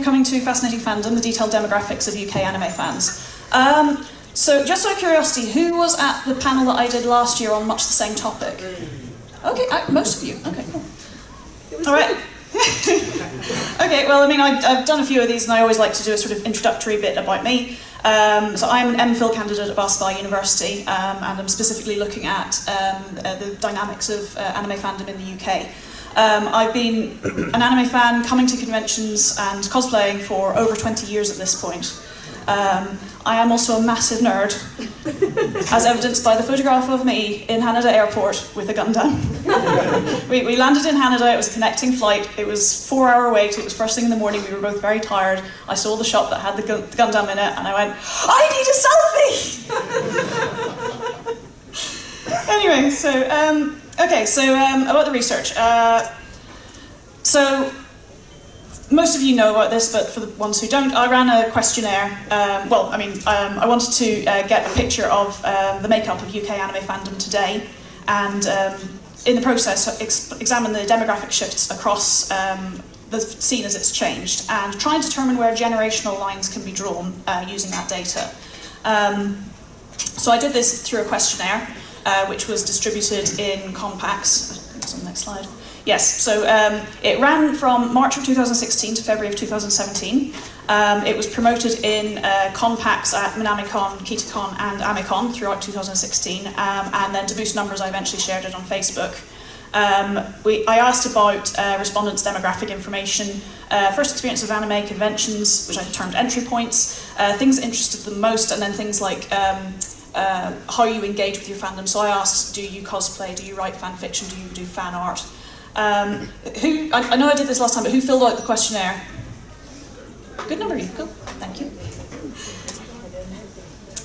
for coming to Fascinating Fandom, the detailed demographics of UK anime fans. So, just out of curiosity, who was at the panel that I did last year on much the same topic? Okay, most of you. Okay, cool. All right. Okay, well, I mean, I've done a few of these, and I always like to do a sort of introductory bit about me. So I'm an MPhil candidate at Bath University, and I'm specifically looking at the dynamics of anime fandom in the UK. I've been an anime fan, coming to conventions and cosplaying for over 20 years at this point. I am also a massive nerd, as evidenced by the photograph of me in Haneda Airport with a Gundam. We landed in Haneda, it was a connecting flight, it was a 4-hour wait, it was first thing in the morning, we were both very tired. I saw the shop that had the Gundam in it and I went, I need a selfie! Anyway, so, about the research. So, most of you know about this, but for the ones who don't, I ran a questionnaire. I wanted to get a picture of the makeup of UK anime fandom today, and in the process examine the demographic shifts across the scene as it's changed, and try and determine where generational lines can be drawn using that data. So I did this through a questionnaire, which was distributed in compacts. I think it's on the next slide. Yes, so it ran from March of 2016 to February of 2017. It was promoted in compacts at Minamicon, Kitakon and Amicon throughout 2016, and then to boost numbers I eventually shared it on Facebook. I asked about respondents' demographic information, first experience of anime conventions, which I termed entry points, things that interested them most, and then things like how you engage with your fandom. So I asked, do you cosplay, do you write fan fiction, do you do fan art? I know I did this last time, but who filled out the questionnaire? Good number of you, cool, thank you.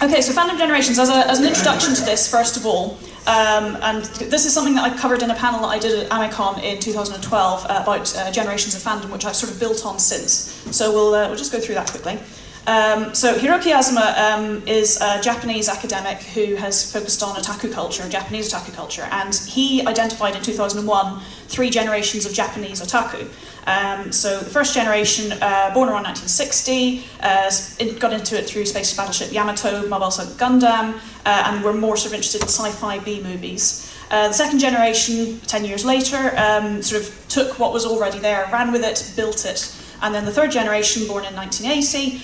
Okay, so fandom generations, as an introduction to this, first of all, and this is something that I covered in a panel that I did at Amicon in 2012 about generations of fandom, which I've sort of built on since. So we'll just go through that quickly. So Hiroki Azuma is a Japanese academic who has focused on otaku culture, Japanese otaku culture, and he identified in 2001 3 generations of Japanese otaku. So the first generation, born around 1960, got into it through Space Battleship Yamato, Mobile Suit Gundam, and were more sort of interested in sci-fi B-movies. The second generation, 10 years later, sort of took what was already there, ran with it, built it. And then the third generation, born in 1980,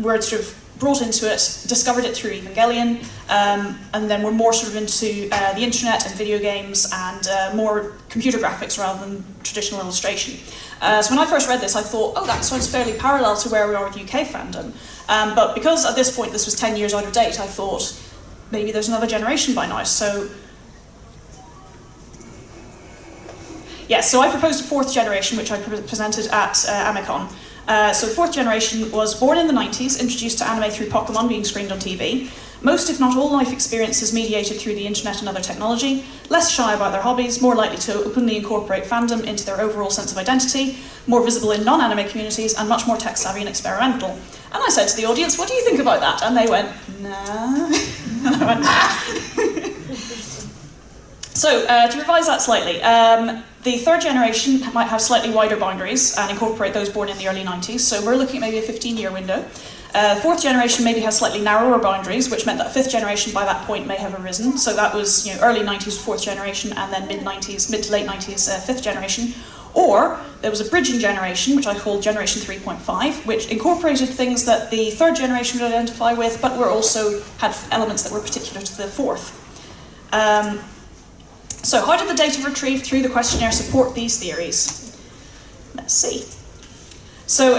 were sort of brought into it, discovered it through Evangelion, and then were more sort of into the internet and video games and more computer graphics rather than traditional illustration. So when I first read this, I thought, oh, that sounds fairly parallel to where we are with UK fandom. But because at this point this was 10 years out of date, I thought maybe there's another generation by now. So yes, so I proposed a 4th generation, which I presented at Amicon. So the 4th generation was born in the 90s, introduced to anime through Pokemon being screened on TV. Most, if not all, life experiences mediated through the internet and other technology, less shy about their hobbies, more likely to openly incorporate fandom into their overall sense of identity, more visible in non-anime communities, and much more tech-savvy and experimental. And I said to the audience, what do you think about that? And they went, nah. And I went, nah. So, to revise that slightly, the 3rd generation might have slightly wider boundaries and incorporate those born in the early 90s, so we're looking at maybe a 15-year window. 4th generation maybe has slightly narrower boundaries, which meant that 5th generation by that point may have arisen, so that was early 90s 4th generation, and then mid to late 90s 5th generation. Or there was a bridging generation, which I called Generation 3.5, which incorporated things that the 3rd generation would identify with, but also had elements that were particular to the 4th. So how did the data retrieved through the questionnaire support these theories? Let's see. So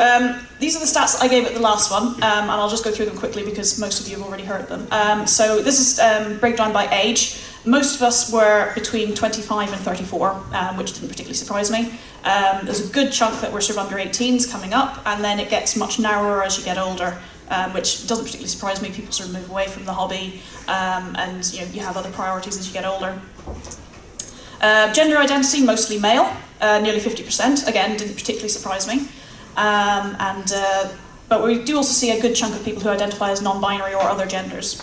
these are the stats that I gave at the last one, and I'll just go through them quickly because most of you have already heard them. So this is breakdown by age. Most of us were between 25 and 34, which didn't particularly surprise me. There's a good chunk that were sort of under 18s coming up, and then it gets much narrower as you get older, which doesn't particularly surprise me. People sort of move away from the hobby, and you have other priorities as you get older. Gender identity, mostly male, nearly 50%. Again, didn't particularly surprise me. But we do also see a good chunk of people who identify as non-binary or other genders.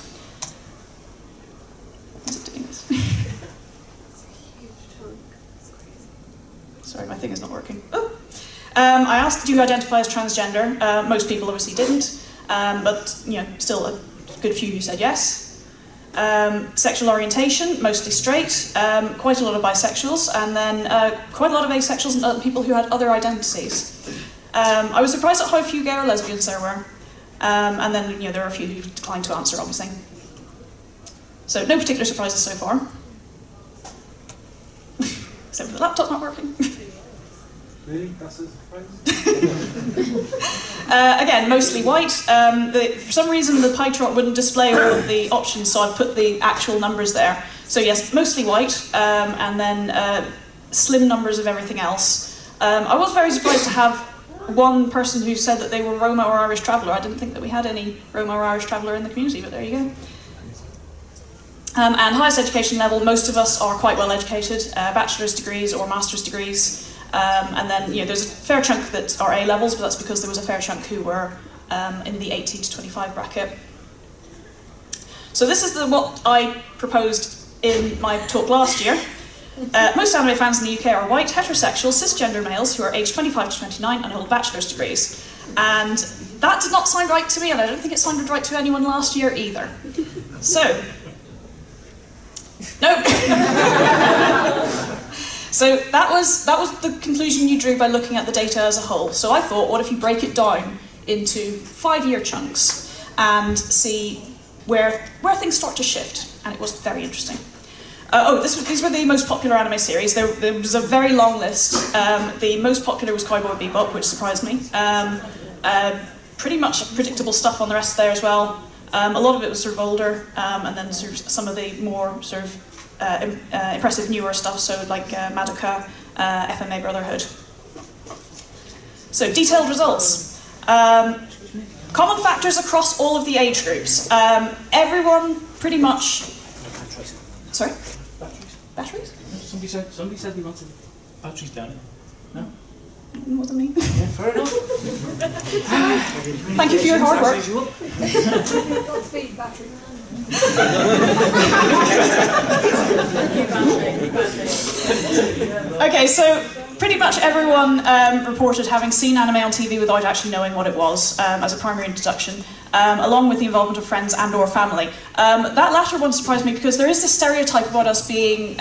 Is it doing this? Sorry, my thing is not working. Oh. I asked, do you identify as transgender? Most people obviously didn't, but still a good few who said yes. Sexual orientation, mostly straight, quite a lot of bisexuals, and then quite a lot of asexuals and other people who had other identities. I was surprised at how few gay or lesbians there were, and then there were a few who declined to answer, obviously. So no particular surprises so far. Except for the laptop not working. Really? That's a surprise? Again, mostly white. For some reason the pie chart wouldn't display all of the options, so I've put the actual numbers there. So yes, mostly white, and then slim numbers of everything else. I was very surprised to have one person who said that they were Roma or Irish traveller. I didn't think that we had any Roma or Irish traveller in the community, but there you go. And highest education level, most of us are quite well educated, bachelor's degrees or master's degrees. And then there's a fair chunk that are A levels, but that's because there was a fair chunk who were in the 18 to 25 bracket. So this is what I proposed in my talk last year. Most anime fans in the UK are white, heterosexual, cisgender males who are aged 25 to 29 and hold bachelor's degrees. And that did not sound right to me, and I don't think it sounded right to anyone last year either. So, no. So that was the conclusion you drew by looking at the data as a whole. So I thought, what if you break it down into 5-year chunks and see where things start to shift? And it was very interesting. These were the most popular anime series. There was a very long list. The most popular was Cowboy Bebop, which surprised me. Pretty much predictable stuff on the rest there as well. A lot of it was sort of older, and then sort of some of the more sort of impressive newer stuff, so like Madoka, FMA Brotherhood. So detailed results. Common factors across all of the age groups. Everyone pretty much... Sorry? Batteries? Somebody said we wanted batteries down. No? What do I mean? Yeah, fair enough. Thank you for your hard work. Speed battery. Okay, so pretty much everyone reported having seen anime on TV without actually knowing what it was as a primary introduction, along with the involvement of friends and or family. That latter one surprised me because there is this stereotype about us being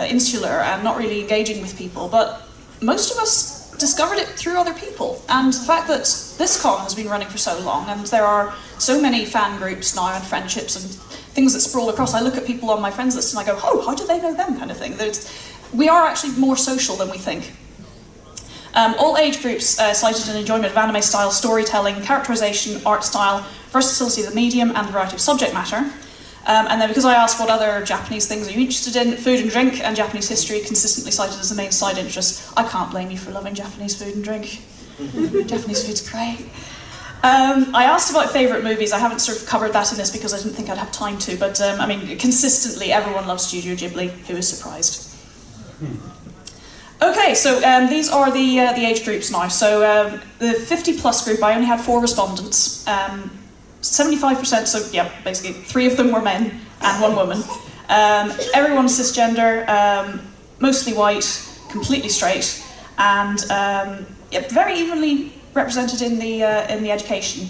insular and not really engaging with people, but most of us discovered it through other people, and the fact that this con has been running for so long and there are so many fan groups now and friendships and things that sprawl across. I look at people on my friends list and I go, oh, how do they know them, kind of thing. We are actually more social than we think. All age groups cited an enjoyment of anime style storytelling, characterization, art style, versatility of the medium and the variety of subject matter. And then because I asked what other Japanese things are you interested in, food and drink and Japanese history consistently cited as the main side interest. I can't blame you for loving Japanese food and drink. Japanese food's great. I asked about favourite movies. I haven't sort of covered that in this because I didn't think I'd have time to, but I mean, consistently everyone loves Studio Ghibli. Who is surprised? Okay, so these are the age groups now. So the 50+ group, I only had 4 respondents. 75%, so yeah, basically 3 of them were men and 1 woman. Everyone cisgender, mostly white, completely straight, and very evenly represented in the education.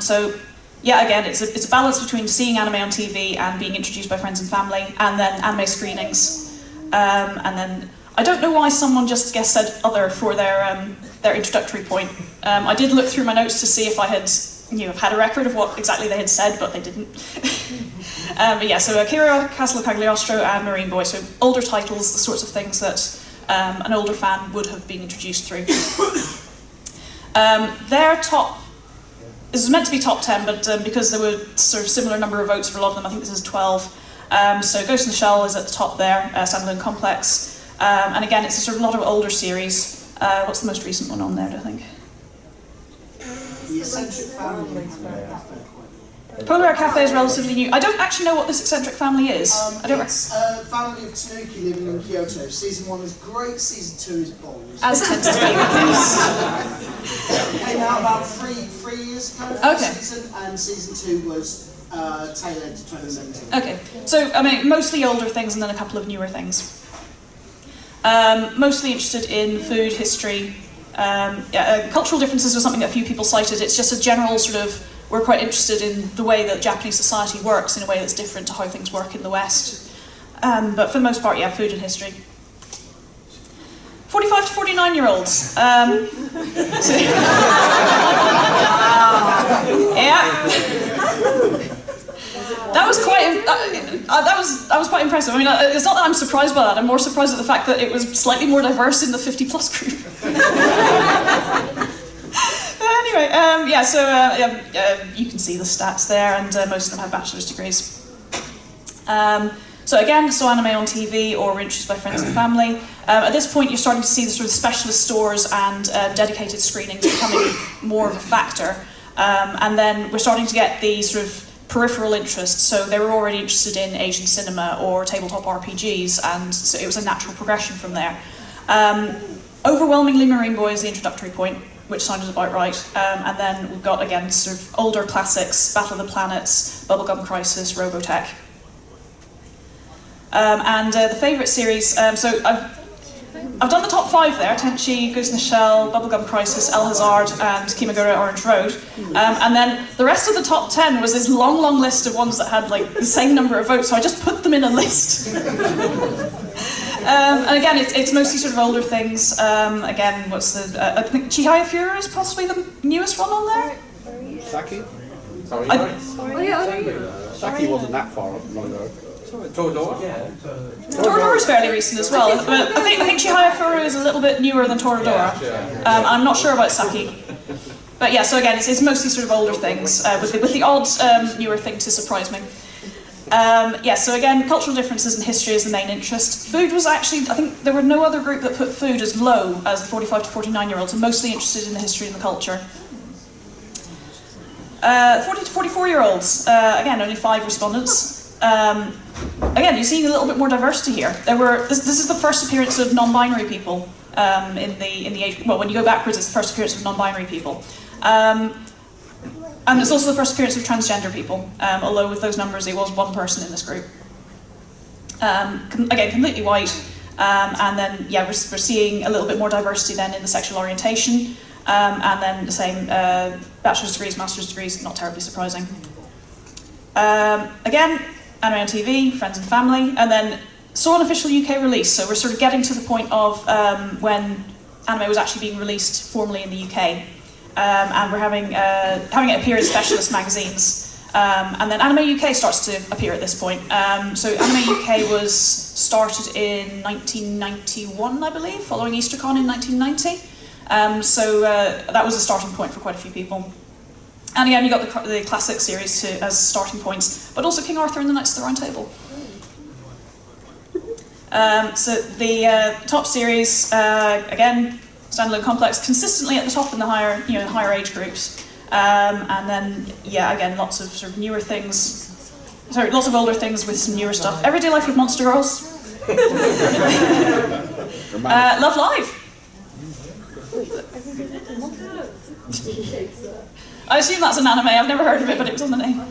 So yeah, again, it's a balance between seeing anime on TV and being introduced by friends and family, and then anime screenings. And then I don't know why someone just said other for their introductory point. I did look through my notes to see if I had had a record of what exactly they had said, but they didn't. But yeah, so Akira, Castle of Cagliostro, and Marine Boy. So older titles, the sorts of things that an older fan would have been introduced through. Their top. This was meant to be top 10, but because there were sort of similar number of votes for a lot of them, I think this is 12. So Ghost in the Shell is at the top there, Standalone Complex. And again, it's a sort of lot of older series. What's the most recent one on there, do I think? The Eccentric Family. Polar Air Cafe is relatively new. I don't actually know what this eccentric family is. It's a family of Tanuki living in Kyoto. Season 1 is great, season 2 is bold. As tends to be the case. It came out about three years ago, Okay. season, and season 2 was tail end to 2017. Okay, so I mean, mostly older things and then a couple of newer things. Mostly interested in food, history. Cultural differences was something that a few people cited. It's just a general sort of, we're quite interested in the way that Japanese society works in a way that's different to how things work in the West. But for the most part, yeah, food and history. 45 to 49-year-olds. Yeah. That was quite impressive. I mean, it's not that I'm surprised by that. I'm more surprised at the fact that it was slightly more diverse in the 50-plus group. Anyway, you can see the stats there, and most of them have bachelor's degrees. So again, saw anime on TV or were introduced by friends and family. At this point, you're starting to see the sort of specialist stores and dedicated screenings becoming more of a factor. And then we're starting to get the sort of peripheral interests. So they were already interested in Asian cinema or tabletop RPGs, and so it was a natural progression from there. Overwhelmingly Marine Boy is the introductory point, which sounded about right. And then we've got, again, sort of older classics, Battle of the Planets, Bubblegum Crisis, Robotech. The favourite series, so I've done the top 5 there: Tenchi, Ghost in the Shell, Bubblegum Crisis, El Hazard, and Kimagure Orange Road. And then the rest of the top 10 was this long, long list of ones that had like the same number of votes, so I just put them in a list. And again, it's mostly sort of older things. Again, what's the... I think Chihaya Furu is possibly the newest one on there. Saki? Saki wasn't that far long ago. Toradora is fairly recent as well, but I think Chihaya Furu is a little bit newer than Toradora. I'm not sure about Saki. But yeah, so again, it's mostly sort of older things, with the odd newer thing to surprise me. So again, cultural differences and history is the main interest. Food was actually, I think there were no other group that put food as low as the 45 to 49-year-olds, and mostly interested in the history and the culture. 40 to 44-year-olds, again, only 5 respondents. Again, you're seeing a little bit more diversity here. This is the first appearance of non-binary people in the age. Well, when you go backwards, it's the first appearance of non-binary people, and it's also the first appearance of transgender people. Although with those numbers, it was 1 person in this group. Again, completely white, and then yeah, we're seeing a little bit more diversity then in the sexual orientation, and then the same bachelor's degrees, master's degrees. Not terribly surprising. Again, anime on TV, friends and family, and then saw an official UK release, so we're sort of getting to the point of when anime was actually being released formally in the UK, and we're having it appear in specialist magazines, and then Anime UK starts to appear at this point. So Anime UK was started in 1991, I believe, following EasterCon in 1990, so that was a starting point for quite a few people. And again, you got the classic series as starting points, but also King Arthur and the Knights of the Round Table. So the top series, again, standalone complex, consistently at the top in the higher age groups, and then yeah, again, lots of sort of newer things. Sorry, lots of older things with some newer stuff. Everyday Life with Monster Girls. Love Live. I assume that's an anime. I've never heard of it, but it was on the name.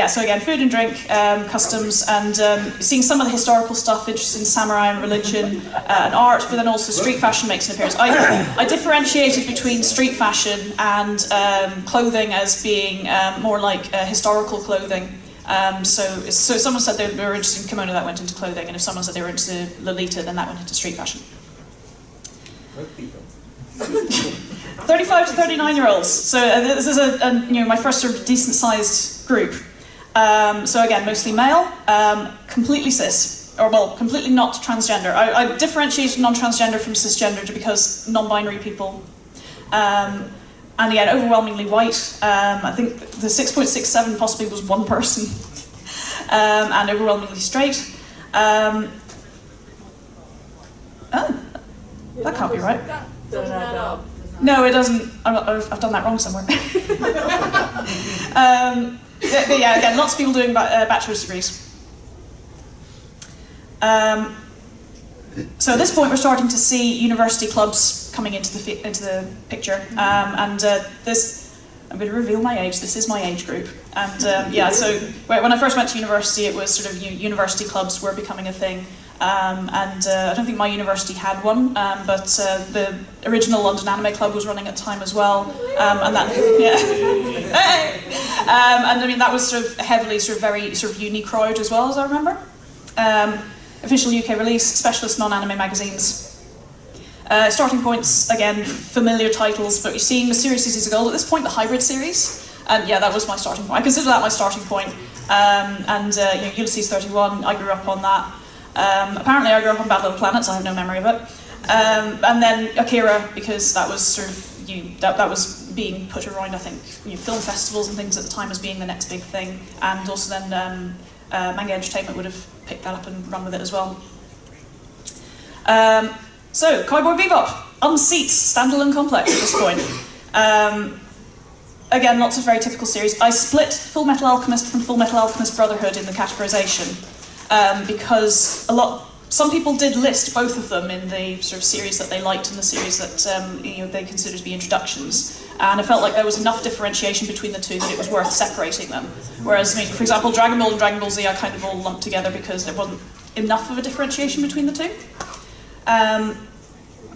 So again, food and drink, customs, and seeing some of the historical stuff, interest in samurai and religion and art, but then also street fashion makes an appearance. I differentiated between street fashion and clothing as being more like historical clothing. So someone said they were interested in kimono, that went into clothing, and if someone said they were into Lolita, then that went into street fashion. 35 to 39-year-olds. So this is my first sort of decent-sized group. So again, mostly male, completely cis, or well, completely not transgender. I differentiated non-transgender from cisgender because non-binary people. And again, overwhelmingly white. I think the 6.67 possibly was 1 person, and overwhelmingly straight. Oh, that can't be right. Doesn't add up. No, it doesn't. I've done that wrong somewhere. But yeah, again, lots of people doing bachelor's degrees. So at this point, we're starting to see university clubs coming into the picture, and this I'm going to reveal my age. This is my age group. And yeah, so when I first went to university, it was sort of university clubs were becoming a thing. I don't think my university had one, but the original London Anime Club was running at the time as well. And that, yeah. Hey! And I mean, that was sort of heavily very uni crowd as well, as I remember. Official UK release, specialist non-anime magazines. Starting points, again, familiar titles, but you're seeing the series Seasons of Gold at this point, the hybrid series. And yeah, that was my starting point. I consider that my starting point. Ulysses 31, I grew up on that. Apparently I grew up on Bad Little Planets, I have no memory of it. And then Akira, because that was sort of, that was being put around, I think, film festivals and things at the time as being the next big thing. And also then Manga Entertainment would have picked that up and run with it as well. So, Cowboy Bebop, unseats, standalone complex at this point. Again, lots of very typical series. I split Full Metal Alchemist from Full Metal Alchemist Brotherhood in the categorization because some people did list both of them in the sort of series that they liked and the series that they considered to be introductions. And I felt like there was enough differentiation between the two that it was worth separating them. Whereas, I mean, for example, Dragon Ball and Dragon Ball Z I kind of all lumped together because there wasn't enough of a differentiation between the two.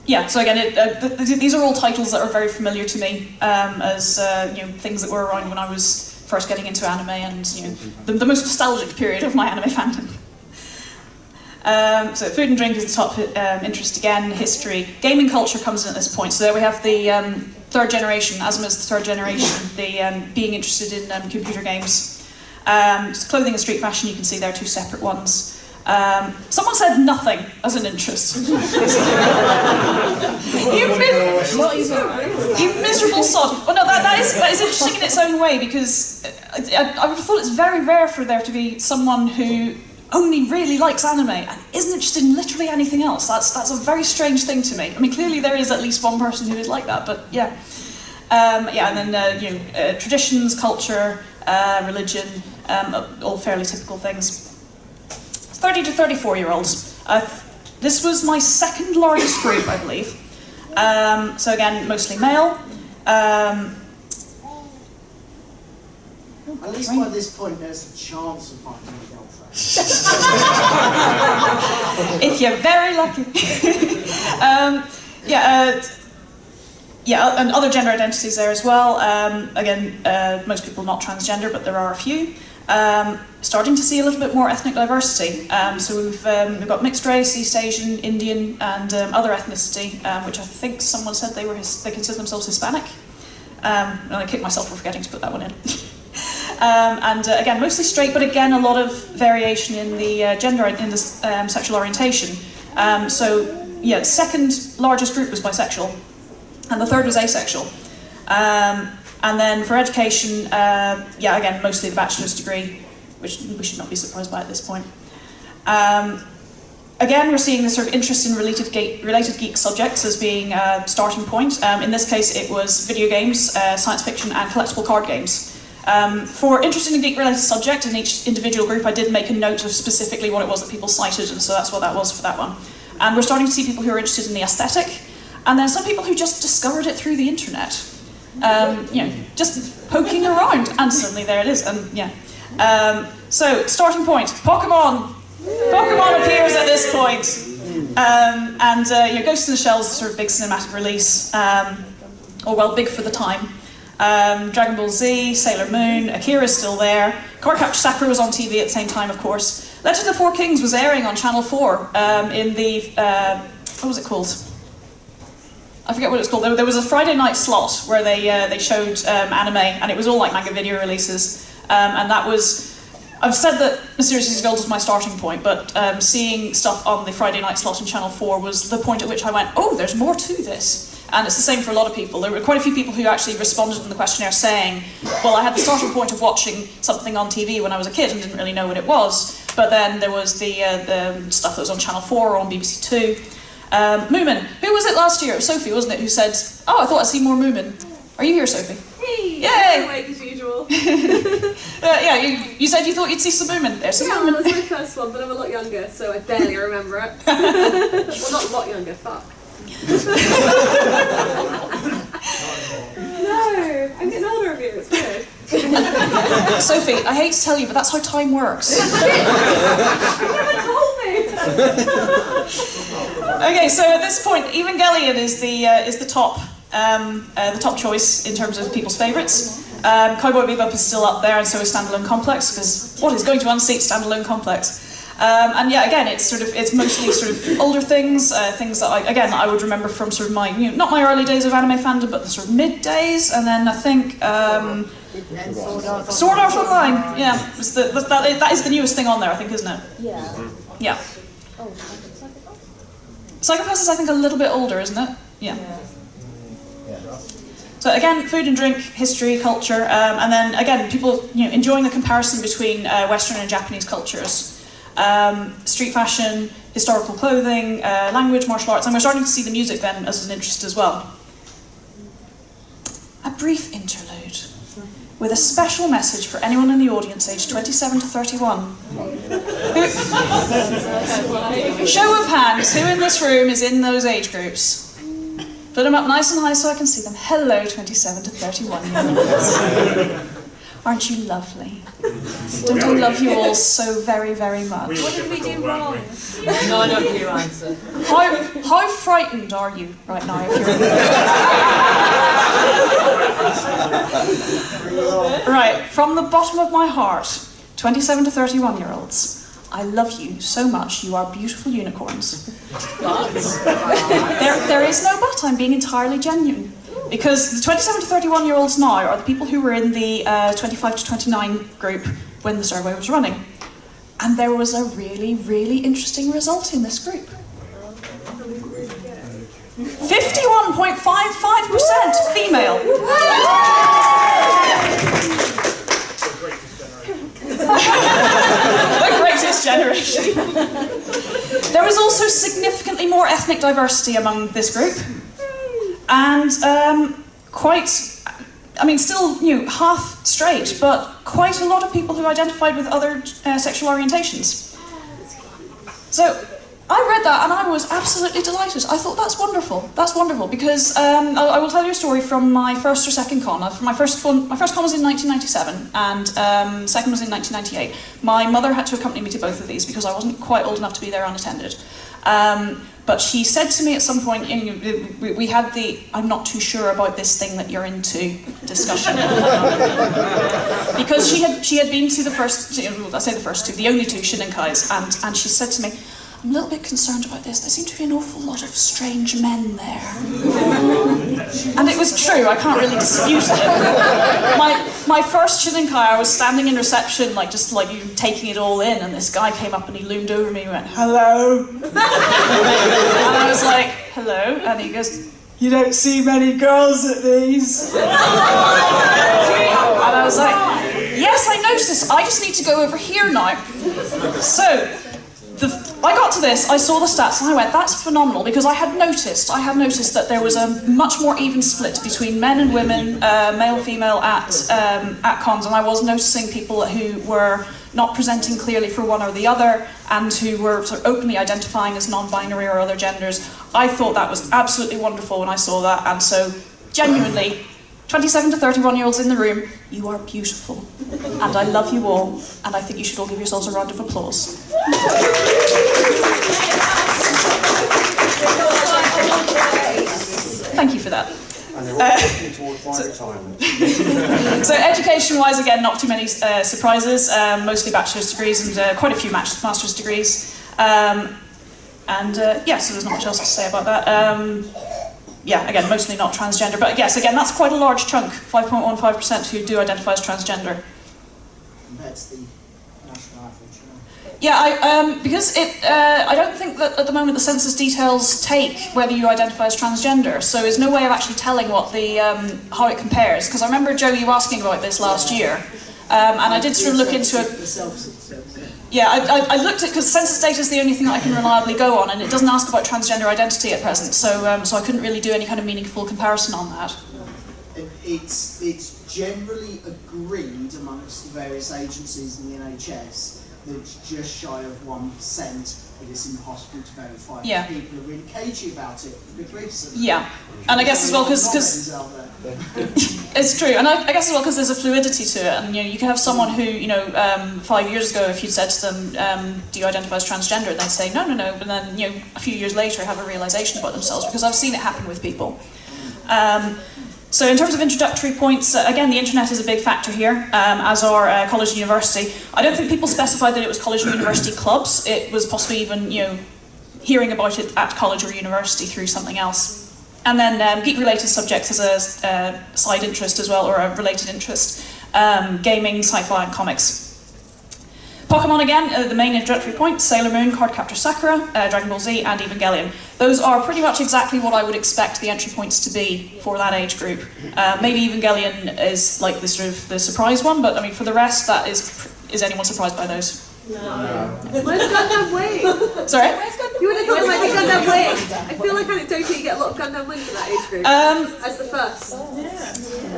Yeah, so again, these are all titles that are very familiar to me as things that were around when I was first getting into anime and the most nostalgic period of my anime fandom. So food and drink is the top interest again, history. Gaming culture comes in at this point. So there we have the third generation, Azuma's the third generation, the being interested in computer games. Clothing and street fashion, you can see there are two separate ones. Someone said nothing as an interest. You miserable sod. Well, no, that is interesting in its own way because I would have thought it's very rare for there to be someone who only really likes anime and isn't interested in literally anything else. That's a very strange thing to me. I mean, clearly there is at least one person who is like that, but yeah. And then traditions, culture, religion, all fairly typical things. 30 to 34-year-olds. This was my second largest group, I believe. So again, mostly male. At least by this point, there's a chance of finding a girlfriend. If you're very lucky. And other gender identities there as well. Again, most people not transgender, but there are a few. Starting to see a little bit more ethnic diversity. So we've got mixed race, East Asian, Indian, and other ethnicity, which I think someone said they consider themselves Hispanic. And I kicked myself for forgetting to put that one in. Again, mostly straight, but again, a lot of variation in the gender, in the sexual orientation. Second largest group was bisexual, and the third was asexual. And then for education, again, mostly the bachelor's degree, which we should not be surprised by at this point. Again, we're seeing this sort of interest in related geek subjects as being a starting point. In this case, it was video games, science fiction, and collectible card games. For interest in a geek-related subject in each individual group, I did make a note of specifically what it was that people cited, and so that's what that was for that one. And we're starting to see people who are interested in the aesthetic, and then some people who just discovered it through the internet. Just poking around, and suddenly there it is, and yeah. So, starting point, Pokemon! Pokemon appears at this point. Ghost in the Shell is a sort of big cinematic release, big for the time. Dragon Ball Z, Sailor Moon, Akira's still there. Cardcaptor Sakura was on TV at the same time, of course. Legend of the Four Kings was airing on Channel 4 in the, what was it called? I forget what it's called. There was a Friday night slot where they showed anime, and it was all like manga video releases. And that was, I've said that Mysterious Seasons of Gold was my starting point, but seeing stuff on the Friday night slot in Channel 4 was the point at which I went, oh, there's more to this. And it's the same for a lot of people. There were quite a few people who actually responded in the questionnaire saying, well, I had the starting point of watching something on TV when I was a kid and didn't really know what it was. But then there was the stuff that was on Channel 4 or on BBC 2. Moomin. Who was it last year? It was Sophie, wasn't it, who said, oh, I thought I'd see more Moomin. Are you here, Sophie? Hey! Yay! Awake as usual. You said you thought you'd see some Moomin. There's some Moomin. That was my first one, but I'm a lot younger, so I barely remember it. Well, not a lot younger, fuck. No, I'm getting older of you. Sophie, I hate to tell you, but that's how time works. Okay, so at this point, Evangelion is the top choice in terms of people's favourites. Cowboy Bebop is still up there, and so is Standalone Complex, because what is going to unseat Standalone Complex? And yeah, again, it's mostly sort of older things, things that I would remember from sort of my, not my early days of anime fandom, but the sort of mid days, and then I think Sword Art Online. Yeah, that is the newest thing on there, I think, isn't it? Yeah. Yeah. Psychopaths is, I think, a little bit older, isn't it? Yeah. So again, food and drink, history, culture, and then again, people enjoying the comparison between Western and Japanese cultures. Street fashion, historical clothing, language, martial arts, and we're starting to see the music then as an interest as well. A brief interlude with a special message for anyone in the audience aged 27 to 31. Show of hands, who in this room is in those age groups? Put them up nice and high so I can see them. Hello, 27 to 31-year-olds. Aren't you lovely? Don't I love you all so very, very much? What did we do wrong? No, I know your answer. How frightened are you right now? If you're right, from the bottom of my heart, 27 to 31-year-olds, I love you so much. You are beautiful unicorns. But There is no but. I'm being entirely genuine. Because the 27 to 31-year-olds now are the people who were in the 25 to 29 group when the survey was running. And there was a really, really interesting result in this group. 51.55% female. The greatest generation. There was also significantly more ethnic diversity among this group. And still, half straight, but quite a lot of people who identified with other sexual orientations. So I read that and I was absolutely delighted. I thought that's wonderful. That's wonderful because I will tell you a story from my first or second con. My first con was in 1997 and second was in 1998. My mother had to accompany me to both of these because I wasn't quite old enough to be there unattended. But she said to me at some point, we had the "I'm not too sure about this thing that you're into" discussion. Because she had been to the first, the only two Shininkais, and she said to me, "I'm a little bit concerned about this. There seem to be an awful lot of strange men there." And it was true, I can't really dispute it. My first Shininkai, I was standing in reception, just taking it all in, and this guy came up and he loomed over me and went, "Hello." And I was like, "Hello," and he goes, "You don't see many girls at these." And I was like, "Yes, I noticed. I just need to go over here now." So, I got to this, I saw the stats, and I went, that's phenomenal, because I had noticed that there was a much more even split between men and women, male, female, at cons, and I was noticing people who were not presenting clearly for one or the other, and who were sort of openly identifying as non-binary or other genders. I thought that was absolutely wonderful when I saw that, and so, genuinely, 27 to 31-year-olds in the room, you are beautiful. And I love you all, and I think you should all give yourselves a round of applause. Thank you for that. And they're all working towards my retirement. So education-wise, again, not too many surprises, mostly bachelor's degrees and quite a few master's degrees. So there's not much else to say about that. Again, mostly not transgender, but yes, again, that's quite a large chunk, 5.15% who do identify as transgender. Compared to the national average, Yeah, because I don't think that at the moment the census details take whether you identify as transgender, so there's no way of actually telling what how it compares. Because I remember, Joe, you asking about this last year, and I did sort of look into it. Yeah, I looked at, because census data is the only thing that I can reliably go on, and it doesn't ask about transgender identity at present, so I couldn't really do any kind of meaningful comparison on that. It's generally agreed amongst the various agencies in the NHS that it's just shy of 1% But it's impossible to verify. Yeah. People are really cagey about it. With racism. Yeah, and I guess as well because it's true, and I guess as well because there's a fluidity to it, and you can have someone who 5 years ago, if you'd said to them, "Do you identify as transgender?" they'd say no, but then a few years later have a realization about themselves, because I've seen it happen with people. So in terms of introductory points, again, the internet is a big factor here, as are college and university. I don't think people specified that it was college and university clubs. It was possibly even, hearing about it at college or university through something else. And then geek-related subjects as a side interest as well, or a related interest. Gaming, sci-fi, and comics. Pokemon again, the main introductory points: Sailor Moon, Cardcaptor Sakura, Dragon Ball Z, and Evangelion. Those are pretty much exactly what I would expect the entry points to be for that age group. Maybe Evangelion is like the sort of the surprise one, but I mean for the rest, that is anyone surprised by those? No. Where's Gundam Wing? Sorry? You would have thought there might be Gundam Wing. I feel like anecdotally you get a lot of Gundam Wing for that age group. As the first.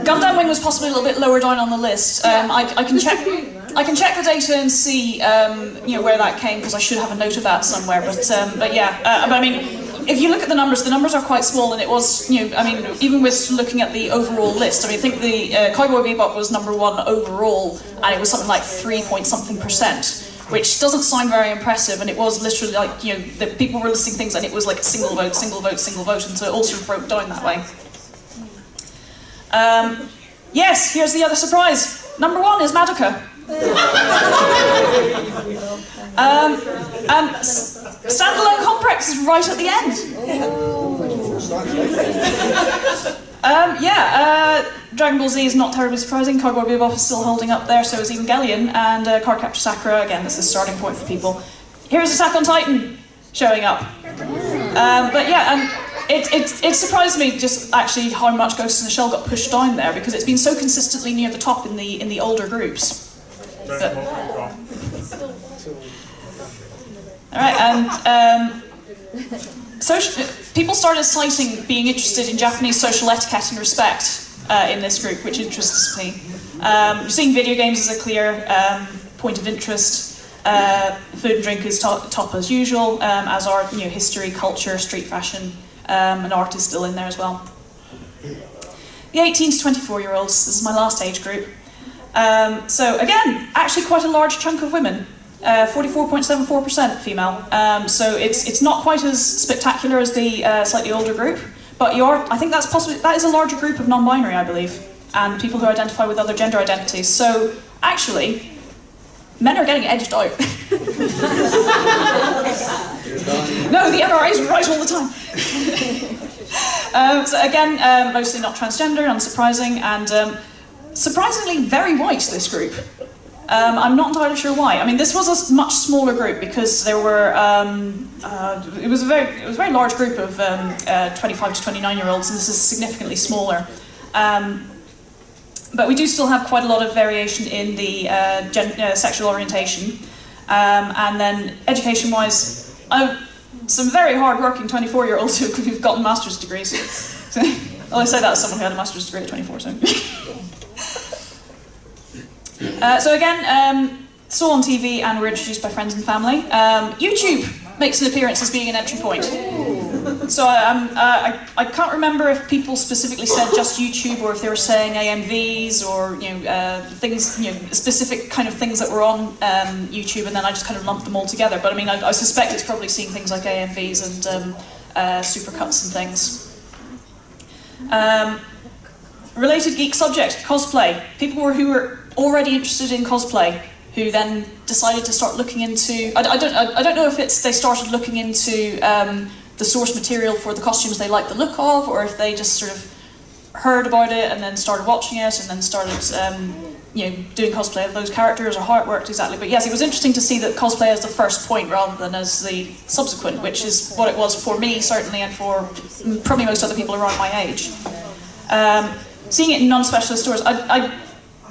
Gundam Wing was possibly a little bit lower down on the list. I can check the data and see where that came, because I should have a note of that somewhere. But yeah, but I mean, if you look at the numbers are quite small, and it was even with looking at the overall list, I mean, I think the Cowboy Bebop was #1 overall, and it was something like 3-point-something%. Which doesn't sound very impressive, and it was literally like, the people were listing things and it was like single vote, single vote, single vote, and so it all sort of broke down that way. Yes, here's the other surprise. #1 is Madoka. And standalone Comprex is right at the end. Dragon Ball Z is not terribly surprising. Cowboy Bebop is still holding up there, so is Evangelion, and Cardcaptor Sakura, again, this is the starting point for people. Here's Attack on Titan showing up. But yeah, and it surprised me just actually how much Ghost in the Shell got pushed down there, because it's been so consistently near the top in the older groups. Alright, and people started citing being interested in Japanese social etiquette and respect in this group, which interests me. We've seen video games as a clear point of interest. Food and drink is top as usual, as are history, culture, street fashion, and art is still in there as well. The 18 to 24-year-olds, this is my last age group. So again, actually quite a large chunk of women. 44.74% female. So it's not quite as spectacular as the slightly older group, but I think that is a larger group of non-binary, I believe, and people who identify with other gender identities. So actually, men are getting edged out. No, the MRA is right all the time. So again, mostly not transgender, unsurprising, and surprisingly very white, this group. I'm not entirely sure why. I mean, this was a much smaller group because there were it was a very large group of 25 to 29-year-olds, and this is significantly smaller. But we do still have quite a lot of variation in the sexual orientation, and then education-wise, some very hard-working 24-year-olds who've gotten master's degrees. So, well, I say that as someone who had a master's degree at 24. So. So again, saw on TV and were introduced by friends and family. YouTube makes an appearance as being an entry point. So I can't remember if people specifically said just YouTube, or if they were saying AMVs, or things, specific kind of things that were on YouTube, and then I just kind of lumped them all together. But I mean, I suspect it's probably seeing things like AMVs and supercuts and things. Related geek subject, cosplay. People who were already interested in cosplay, who then decided to start looking into. I don't know if they started looking into the source material for the costumes they liked the look of, or if they just sort of heard about it and then started watching it and then started doing cosplay of those characters, or how it worked exactly. But yes, it was interesting to see that cosplay as the first point rather than as the subsequent, which is what it was for me certainly, and for probably most other people around my age. Seeing it in non-specialist stores,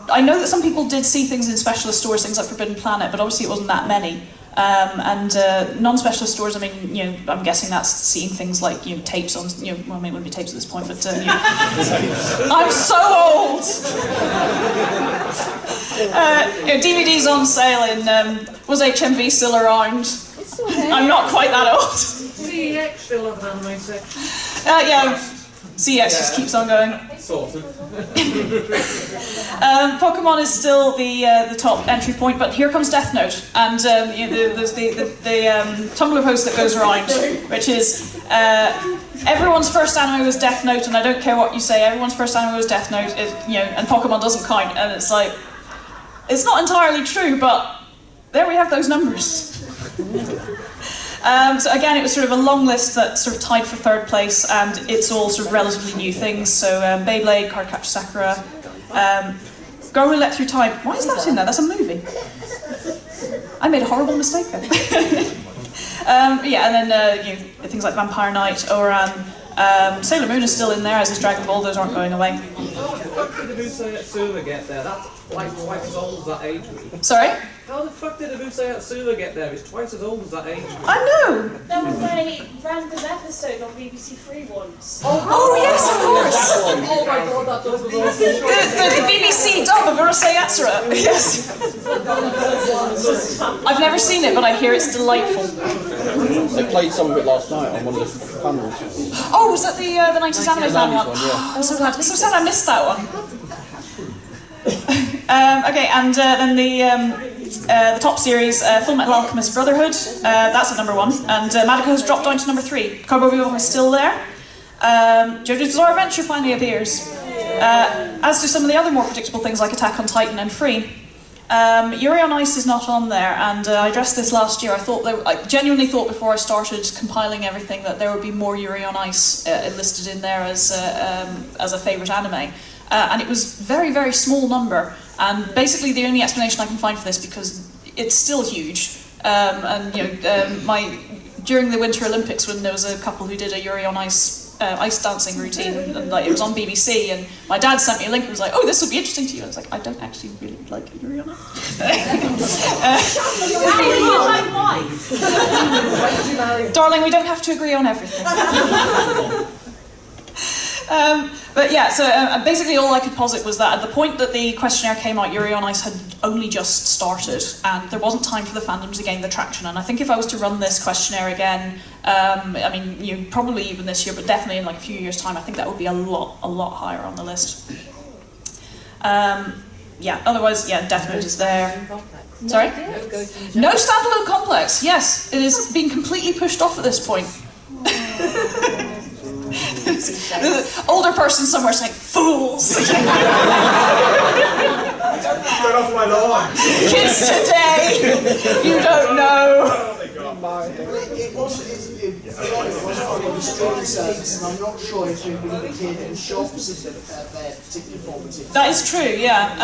I know that some people did see things in specialist stores, things like Forbidden Planet, but obviously it wasn't that many. And non-specialist stores, I mean, I'm guessing that's seeing things like, tapes on, well, I mean, it wouldn't be tapes at this point, but, I'm so old! DVDs on sale in, was HMV still around? It's still there. I'm not quite that old. CEX still have an anime section. Yeah, CX just keeps on going. Sort of. Pokemon is still the top entry point, but here comes Death Note, and there's the Tumblr post that goes around, which is everyone's first anime was Death Note, and I don't care what you say, everyone's first anime was Death Note, and Pokemon doesn't count, and it's like, it's not entirely true, but there we have those numbers. So again, it was sort of a long list that sort of tied for third place, and it's all sort of relatively new things. So Beyblade, Cardcaptor Sakura, Girl Who Leapt Through Time. Why is that in there? That's a movie. I made a horrible mistake there. Yeah, and then things like Vampire Knight, Ouran, Sailor Moon is still in there, as is Dragon Ball. Those aren't going away. How the fuck did Abusei Yatsura get there? That's like twice as old as that age group. Sorry? How the fuck did Abusei Yatsura get there? It's twice as old as that age group. I know! There was a random episode on BBC Three once. Oh yes, of course! Oh my god, that does was awesome. The BBC dub of Urusei Yatsura. Yes. I've never seen it, but I hear it's delightful. They played some of it last night on one of the panels. Oh, was that the 90s anime fan one? yeah. I'm so glad. It's so sad I missed that one. Okay, and then the top series, Full Metal Alchemist Brotherhood. That's at number 1, and Madoka has dropped down to number 3. Cowboy Bebop is still there. JoJo's Bizarre Adventure finally appears, as do some of the other more predictable things like Attack on Titan and Free. Yuri on Ice is not on there, and I addressed this last year. I genuinely thought before I started compiling everything that there would be more Yuri on Ice listed in there as a favourite anime, and it was very, very small number. And basically, the only explanation I can find for this, because it's still huge, during the Winter Olympics, when there was a couple who did a Yuri on Ice ice dancing routine, and like, it was on BBC, and my dad sent me a link and was like, "Oh, this will be interesting to you." I was like, "I don't actually really like Yuri on Ice." Darling, we don't have to agree on everything. But yeah, so basically all I could posit was that at the point that the questionnaire came out, Yuri on Ice had only just started, and there wasn't time for the fandom to gain the traction. And I think if I was to run this questionnaire again, I mean, probably even this year, but definitely in like a few years' time, I think that would be a lot higher on the list. Yeah, otherwise, yeah, Death Note is there. Sorry? No standalone complex, yes. It is being completely pushed off at this point. Older person somewhere saying, "Fools!" Get off my lawn! Kids today, you don't know. It wasn't on any streaming service, and I'm not sure if it would appeared in shops if they're particularly formative. That is true, yeah.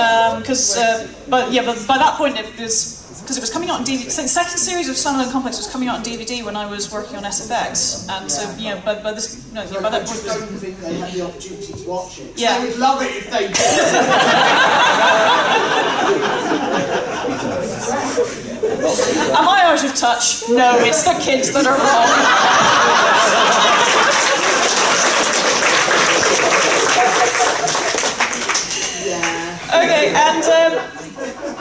But by that point it was, because it was coming out on DVD. So the second series of Standalone Complex was coming out on DVD when I was working on SFX, and so by that point, I just don't think they had the opportunity to watch it. Yeah. They would love it if they did. Am I out of touch? No, it's the kids that are wrong. Okay, and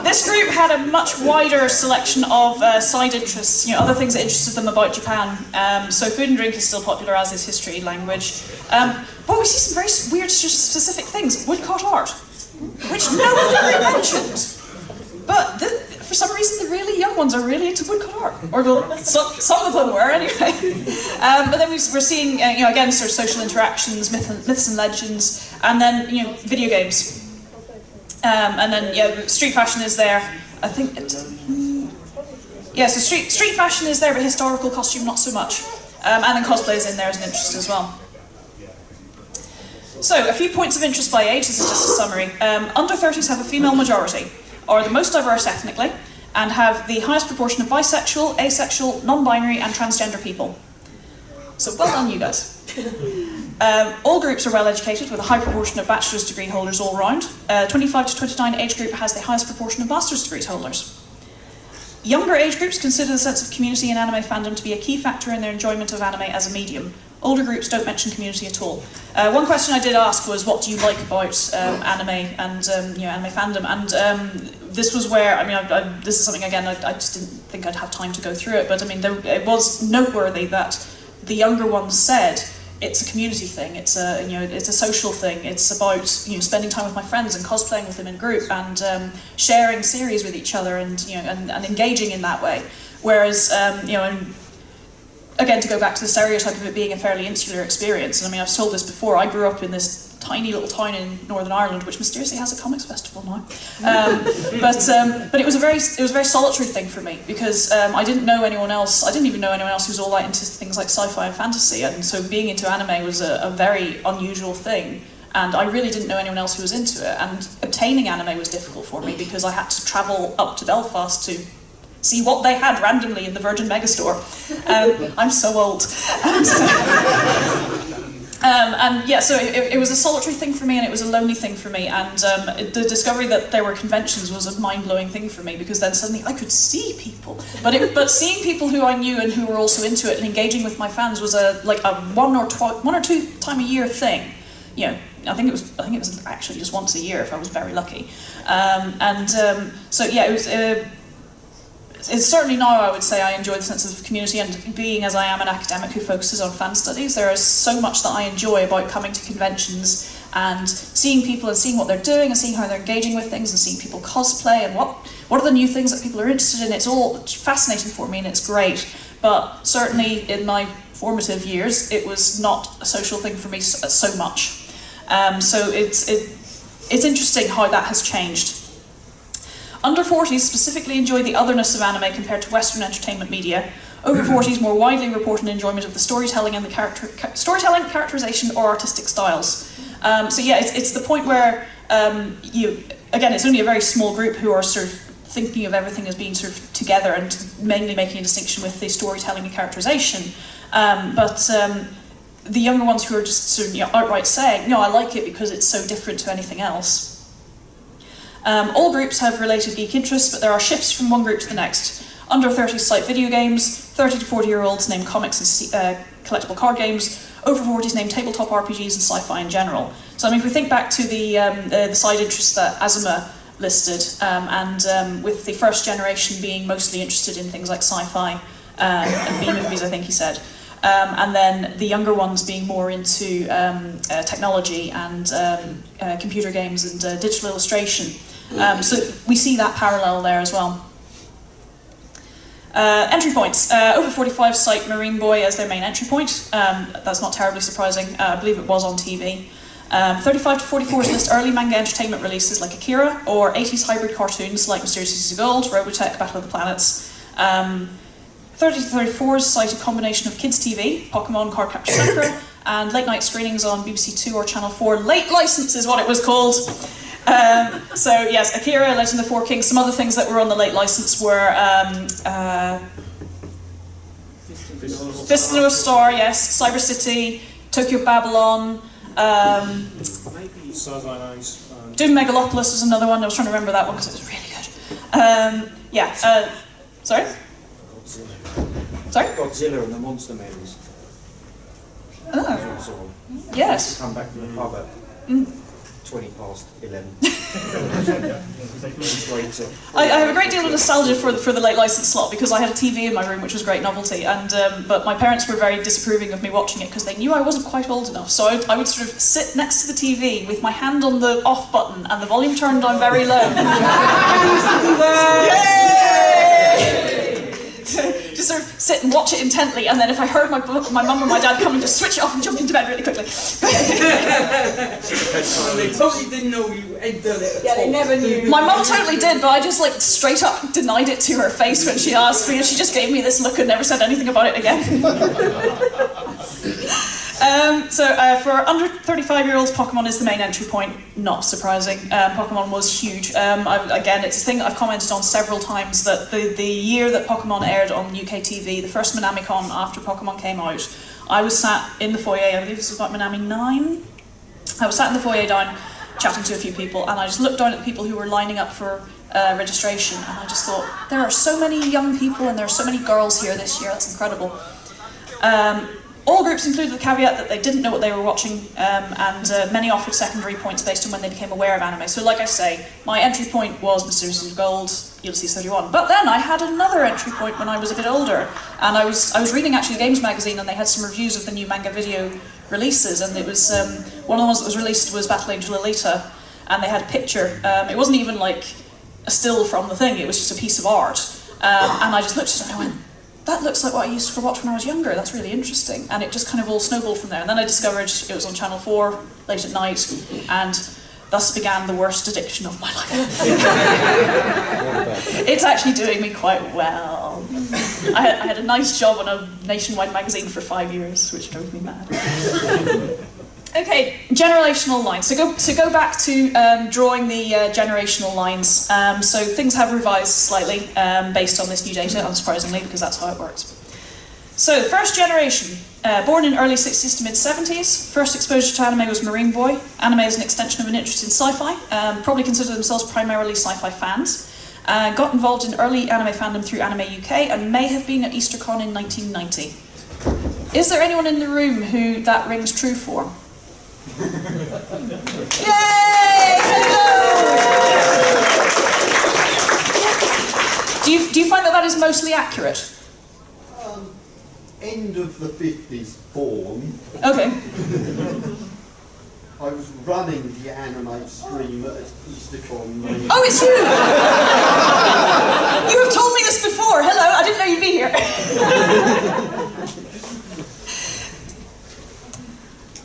this group had a much wider selection of side interests, other things that interested them about Japan. So food and drink is still popular, as is history, language. But we see some very weird, specific things. Woodcut art, which no one ever mentioned. But for some reason, the really young ones are really into woodcut art. Or some of them were, anyway. But then we're seeing, again, sort of social interactions, myths and legends, and then, video games. And then, street fashion is there. I think so street fashion is there, but historical costume not so much. And then cosplay is in there as an interest as well. So, a few points of interest by age. This is just a summary. Under 30s have a female majority, are the most diverse ethnically, and have the highest proportion of bisexual, asexual, non-binary, and transgender people. So, well done, you guys. All groups are well educated, with a high proportion of bachelor's degree holders all round. 25 to 29 age group has the highest proportion of master's degree holders. Younger age groups consider the sense of community in anime fandom to be a key factor in their enjoyment of anime as a medium. Older groups don't mention community at all. One question I did ask was, what do you like about anime and anime fandom? And this was where, I mean, this is something, again, I just didn't think I'd have time to go through it, but I mean, it was noteworthy that the younger ones said, it's a community thing, it's a, it's a social thing, it's about, spending time with my friends and cosplaying with them in group and sharing series with each other and, and engaging in that way. Whereas, and again, to go back to the stereotype of it being a fairly insular experience, and I mean, I've told this before, I grew up in this tiny little town in Northern Ireland, which mysteriously has a comics festival now. But it was a very solitary thing for me because I didn't know anyone else. I didn't even know anyone else who was all that into things like sci-fi and fantasy, and so being into anime was a very unusual thing. And I really didn't know anyone else who was into it. And obtaining anime was difficult for me because I had to travel up to Belfast to see what they had randomly in the Virgin Megastore. I'm so old. And yeah, so it was a solitary thing for me, and it was a lonely thing for me, and the discovery that there were conventions was a mind-blowing thing for me, because then suddenly I could see people. But seeing people who I knew and who were also into it and engaging with my fans was like a one or two time a year thing. I think it was actually just once a year if I was very lucky. So yeah, it was. It's certainly now, I would say, I enjoy the sense of community, and being as I am an academic who focuses on fan studies, there is so much that I enjoy about coming to conventions and seeing people and seeing what they're doing and seeing how they're engaging with things and seeing people cosplay and what are the new things that people are interested in. It's all fascinating for me and it's great, but certainly in my formative years it was not a social thing for me so much. So it's interesting how that has changed. Under 40s specifically enjoy the otherness of anime compared to Western entertainment media. Over 40s more widely report an enjoyment of the storytelling and the characterization, or artistic styles. So yeah, it's the point where again, it's only a very small group who are sort of thinking of everything as being sort of together and mainly making a distinction with the storytelling and characterization. The younger ones who are just sort of outright saying, no, I like it because it's so different to anything else. All groups have related geek interests, but there are shifts from one group to the next. Under 30s cite video games, 30 to 40-year-olds name comics and collectible card games, over 40s name tabletop RPGs and sci-fi in general. So I mean, if we think back to the side interests that Azuma listed, with the first generation being mostly interested in things like sci-fi and B-movies, I think he said, and then the younger ones being more into technology and computer games and digital illustration. So we see that parallel there as well. Entry points. Over 45 cite Marine Boy as their main entry point. That's not terribly surprising. I believe it was on TV. 35 to 44s list early manga entertainment releases like Akira, or 80s hybrid cartoons like Mysterious Cities of Gold, Robotech, Battle of the Planets. 30 to 34s cite a combination of kids' TV, Pokemon, Cardcaptor Sakura, and late night screenings on BBC 2 or Channel 4. Late license is what it was called. So yes, Akira, Legend of the Four Kings. Some other things that were on the late license were Fist of the North Star, yes, Cyber City, Tokyo Babylon, Doom Megalopolis is another one. I was trying to remember that one because it was really good. Sorry? Sorry? Godzilla and the Monster Movies. Oh. Yes. Come back from the pub at 20 past 11. I have a great deal of nostalgia for the late license slot because I had a TV in my room, which was a great novelty, and but my parents were very disapproving of me watching it because they knew I wasn't quite old enough. So I would sort of sit next to the TV with my hand on the off button and the volume turned down very low. Just sort of sit and watch it intently, and then if I heard my mum or my dad coming, just switch it off and jump into bed really quickly. They totally didn't know you had done it. Yeah, they never knew. My mum totally did, but I just like straight up denied it to her face when she asked me, and she just gave me this look and never said anything about it again. For under 35-year-olds, Pokemon is the main entry point. Not surprising. Pokemon was huge. Again, it's a thing I've commented on several times, that the year that Pokemon aired on UK TV, the first Minamicon after Pokemon came out, I was sat in the foyer, I believe this was about Minami 9. I was sat in the foyer down, chatting to a few people, and I just looked down at the people who were lining up for registration, and I just thought, there are so many young people and there are so many girls here this year, that's incredible. All groups included the caveat that they didn't know what they were watching, and many offered secondary points based on when they became aware of anime. So like I say, my entry point was Mysteries of Gold, Ulysses 31. But then I had another entry point when I was a bit older, and I was reading actually Games Magazine, and they had some reviews of the new manga video releases, and it was, one of the ones that was released was Battle Angel Alita, and they had a picture. It wasn't even like a still from the thing, it was just a piece of art. And I just looked at it and I went, that looks like what I used to watch when I was younger, that's really interesting. And it just kind of all snowballed from there. And then I discovered it was on Channel 4, late at night, and thus began the worst addiction of my life. It's actually doing me quite well. I had a nice job on a nationwide magazine for 5 years, which drove me mad. Okay, generational lines. So go back to drawing the generational lines. So things have revised slightly based on this new data, unsurprisingly, because that's how it works. So first generation, born in early 60s to mid 70s. First exposure to anime was Marine Boy. Anime is an extension of an interest in sci-fi. Probably consider themselves primarily sci-fi fans. Got involved in early anime fandom through Anime UK and may have been at EasterCon in 1990. Is there anyone in the room who that rings true for? Yay! Hello! Do you find that is mostly accurate? End of the 50s born. Okay. I was running the anime stream at EasterCon. Oh, it's you! You have told me this before. Hello, I didn't know you'd be here.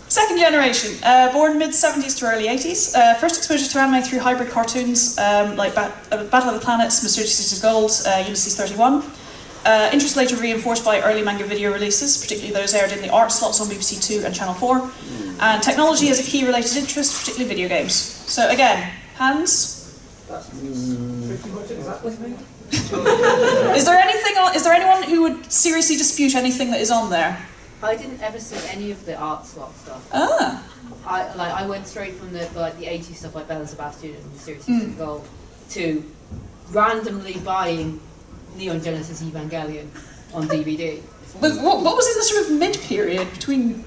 Second generation, born mid-70s to early 80s. First exposure to anime through hybrid cartoons like Battle of the Planets, Mysterious Cities of Gold, Ulysses 31. Interest later reinforced by early manga video releases, particularly those aired in the art slots on BBC Two and Channel 4. And technology is a key related interest, particularly video games. So again, hands? That's pretty much exactly me. Is there anyone who would seriously dispute anything that is on there? I didn't ever see any of the art slot stuff. Ah. I went straight from the 80s stuff like Bella Sebastian and Series of Gold to randomly buying Neon Genesis Evangelion on DVD. But what was in the sort of mid-period between...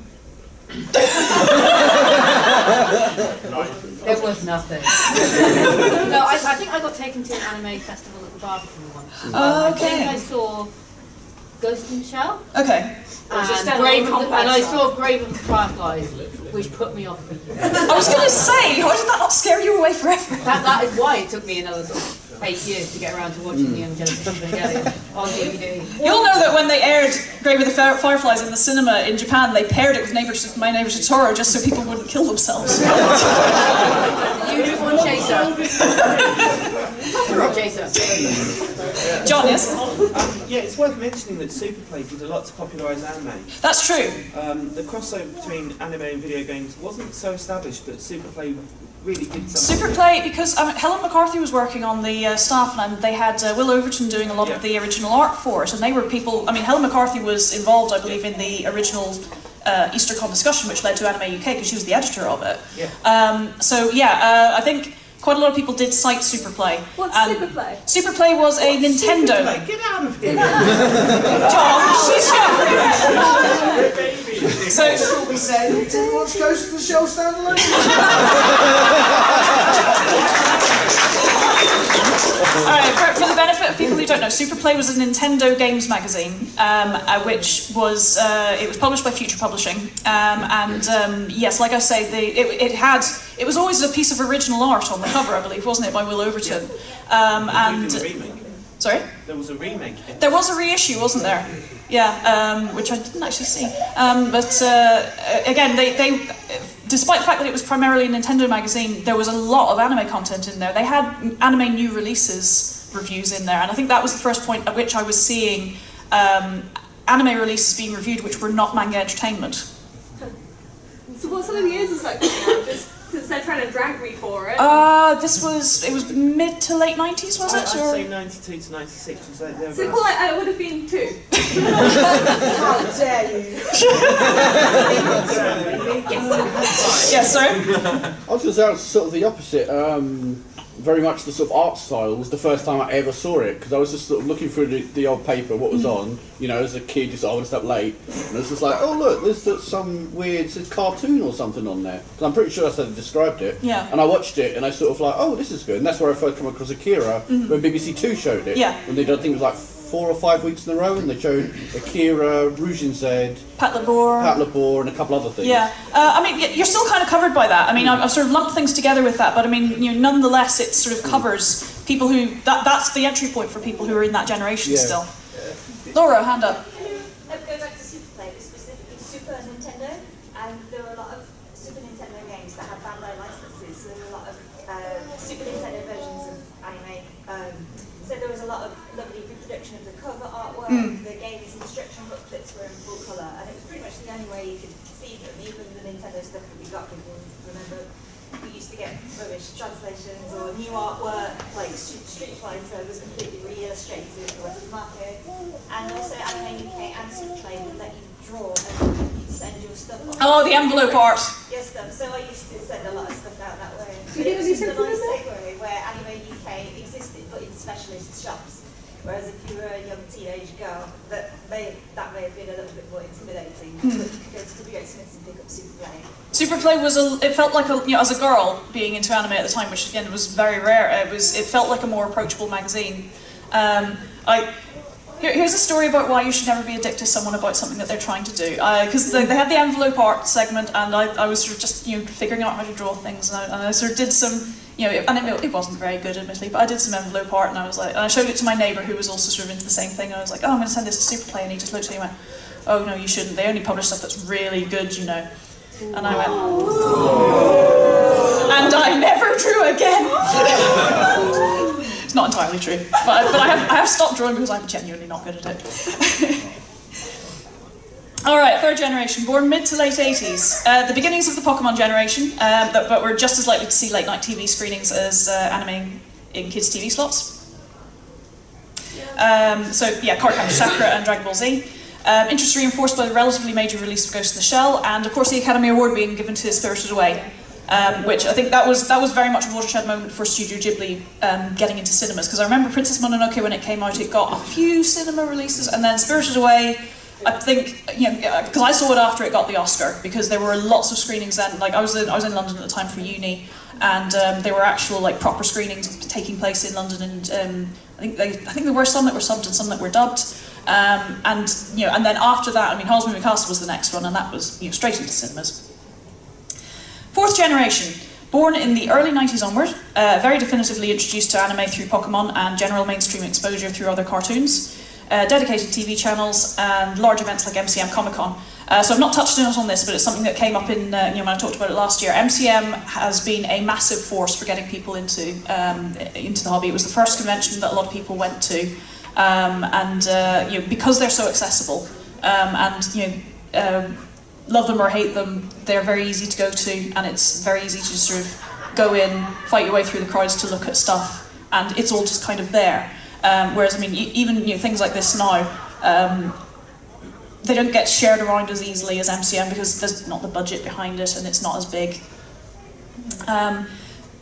There was nothing. No, I think I got taken to an anime festival at the barbecue once. I think I saw Ghost in the Shell. Okay. And I saw Grave of the Fireflies, which put me off. I was going to say, why did that not scare you away forever? That is why it took me another sort of 8 years to get around to watching the Genesis Evangelion on DVD. You'll know that when they aired Grave of the Fireflies in the cinema in Japan, they paired it with My Neighbor Totoro just so people wouldn't kill themselves. Unicorn Chaser. Chaser. John, yes? Yeah, it's worth mentioning that Superplay did a lot to popularise anime. That's true. The crossover between anime and video games wasn't so established, but Superplay really did something. Superplay, because Helen McCarthy was working on the staff, and they had Will Overton doing a lot of the original art for it, and they were people. I mean, Helen McCarthy was involved, I believe, in the original EasterCon discussion, which led to Anime UK, because she was the editor of it. Yeah. I think quite a lot of people did cite Superplay. What's Superplay? Superplay was a Nintendo. Superplay, get out of here! John, she's So shall we say, did you watch Ghost of the Shell standalone? Alright, for the benefit of people who don't know, Superplay was a Nintendo games magazine, which was it was published by Future Publishing, yes, like I say, it was always a piece of original art on the cover, I believe, wasn't it, by Will Overton? Sorry? There was a remake. There was a reissue, wasn't there? Yeah, which I didn't actually see. Again, they despite the fact that it was primarily a Nintendo magazine, there was a lot of anime content in there. They had anime new releases reviews in there, and I think that was the first point at which I was seeing anime releases being reviewed which were not manga entertainment. So what sort of years is that coming out? Just since they're trying to drag me for it? It was mid to late 90s, was it? I'd say 92 to 96 was there. So cool, I would have been 2. How dare you? Yes, sorry? I was going to say it's sort of the opposite. Very much the sort of art style was the first time I ever saw it, because I was just sort of looking through the old paper, what was on, you know, as a kid, just I was up late, and it was just like, oh look, there's some weird cartoon or something on there. Because I'm pretty sure that's how they described it. Yeah. And I watched it, and I sort of like, oh, this is good. And that's where I first come across Akira, when BBC Two showed it. Yeah. When they did, I think it was like 4 or 5 weeks in a row, and they showed Akira, Rouge and Zed, Pat Labor, and a couple other things. Yeah, I mean, you're still kind of covered by that. I mean, I've sort of lumped things together with that, but I mean, you know, nonetheless, it sort of covers people who that's the entry point for people who are in that generation still. Laura, hand up. Go back to Superplay, specifically Super Nintendo, and there were a lot of Super Nintendo games that had Bandai licenses. So there were a lot of Super Nintendo versions of anime. So there was a lot of lovely reproduction of the cover artwork. The game's instruction booklets were in full colour, and it was pretty much the only way you could see them. Even the Nintendo stuff that we got, people remember we used to get rubbish translations or new artwork, like Street Fighter was completely re-illustrated for the Western market. And also Anime UK and Superplay would let you draw and you'd send your stuff on. Oh, the envelope art. Yes, stuff. So I used to send a lot of stuff out that way. Did you It was do just a something nice like segue where Anime UK existed but in specialist shops. Whereas if you were a young teenage girl, that may have been a little bit more intimidating. But you could go to W.H. Smith's and pick up Superplay. Superplay was it felt like you know, as a girl being into anime at the time, which again was very rare. It felt like a more approachable magazine. Here's a story about why you should never be a dick to someone about something that they're trying to do. Because they had the envelope art segment, and I was sort of just figuring out how to draw things, and I sort of did some. And it wasn't very good, admittedly, but I did some envelope art, and I showed it to my neighbour who was also sort of into the same thing. I was like, oh, I'm going to send this to Superplay, and he just looked at me and went, oh no, you shouldn't. They only publish stuff that's really good, you know. And I went, and I never drew again. It's not entirely true, but I have stopped drawing because I'm genuinely not good at it. Alright, third generation, born mid to late 80s. The beginnings of the Pokemon generation, but we're just as likely to see late night TV screenings as anime in kids' TV slots. Card Captor Sakura and Dragon Ball Z. Interest reinforced by the relatively major release of Ghost in the Shell, and of course the Academy Award being given to Spirited Away, which I think that was very much a watershed moment for Studio Ghibli getting into cinemas, because I remember Princess Mononoke when it came out, it got a few cinema releases, and then Spirited Away, I think, because I saw it after it got the Oscar, because there were lots of screenings then. Like I was in London at the time for uni, and there were actual proper screenings taking place in London, and I think there were some that were subbed and some that were dubbed, and then after that, I mean, Howl's Moving Castle was the next one, and that was straight into cinemas. Fourth generation, born in the early 90s onward, very definitively introduced to anime through Pokemon and general mainstream exposure through other cartoons. Dedicated TV channels and large events like MCM Comic-Con. So I've not touched on this, but it's something that came up in when I talked about it last year. MCM has been a massive force for getting people into the hobby. It was the first convention that a lot of people went to, because they're so accessible, love them or hate them, they're very easy to go to, and it's very easy to sort of go in, fight your way through the crowds to look at stuff, and it's all just kind of there. Whereas, I mean, even things like this now, they don't get shared around as easily as MCM because there's not the budget behind it and it's not as big.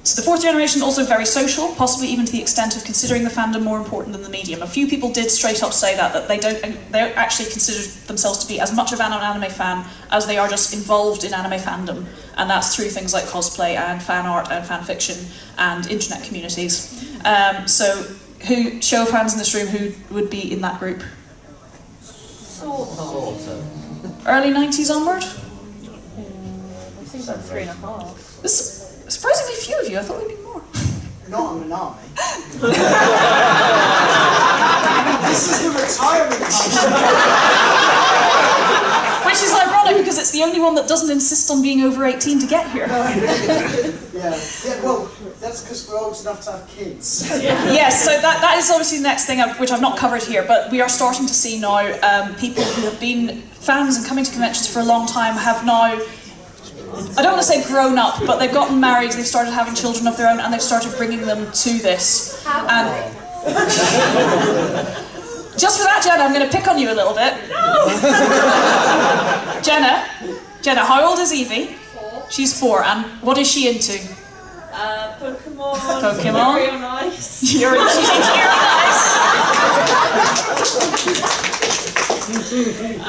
So the fourth generation also very social, possibly even to the extent of considering the fandom more important than the medium. A few people did straight up say that they don't actually consider themselves to be as much of an anime fan as they are just involved in anime fandom, and that's through things like cosplay and fan art and fan fiction and internet communities. Who show of hands in this room who would be in that group? Sort of. Early 90s onward? I think I'm 3.5. There's surprisingly few of you. I thought there'd be more. Not a Minami. This is the retirement Which is ironic because it's the only one that doesn't insist on being over 18 to get here. Yeah, well, that's because we're old enough to have kids. Yes, so that is obviously the next thing which I've not covered here, but we are starting to see now people who have been fans and coming to conventions for a long time have now, I don't want to say grown up, but they've gotten married, they've started having children of their own, and they've started bringing them to this. And just for that, Jenna, I'm going to pick on you a little bit. No! Jenna, how old is Evie? 4. She's 4, and what is she into? Pokemon. Pokemon. Very nice. She's into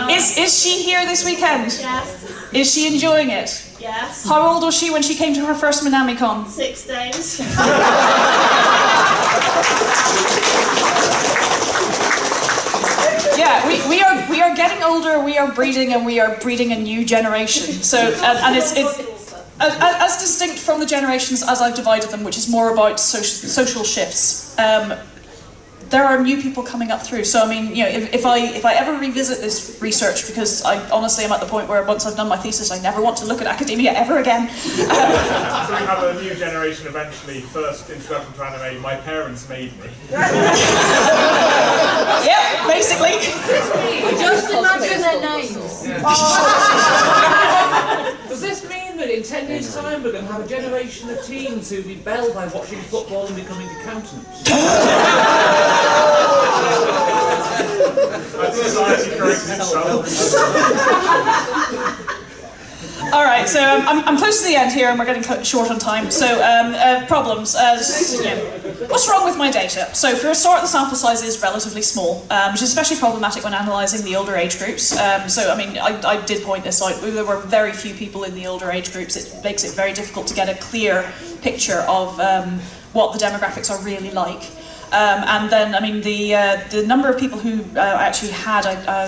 nice. Is she here this weekend? Yes. Is she enjoying it? Yes. How old was she when she came to her first Minamicon? 6 days. Yeah, we are getting older. We are breeding, and we are breeding a new generation. So and it's as distinct from the generations as I've divided them, which is more about social shifts. There are new people coming up through. So I mean, you know, if I ever revisit this research, because I honestly am at the point where once I've done my thesis, I never want to look at academia ever again. So we have a new generation eventually. First introduction to anime, my parents made me. Yeah, basically. Just imagine their names. Does this mean that in 10 years' time we're going to have a generation of teens who rebel by watching football and becoming accountants? That's society correcting itself. All right, so I'm close to the end here, and we're getting short on time. So problems. What's wrong with my data? So for a start, the sample size is relatively small, which is especially problematic when analysing the older age groups. So I mean, I did point this out. There were very few people in the older age groups. It makes it very difficult to get a clear picture of what the demographics are really like. And then, I mean, the number of people who actually had,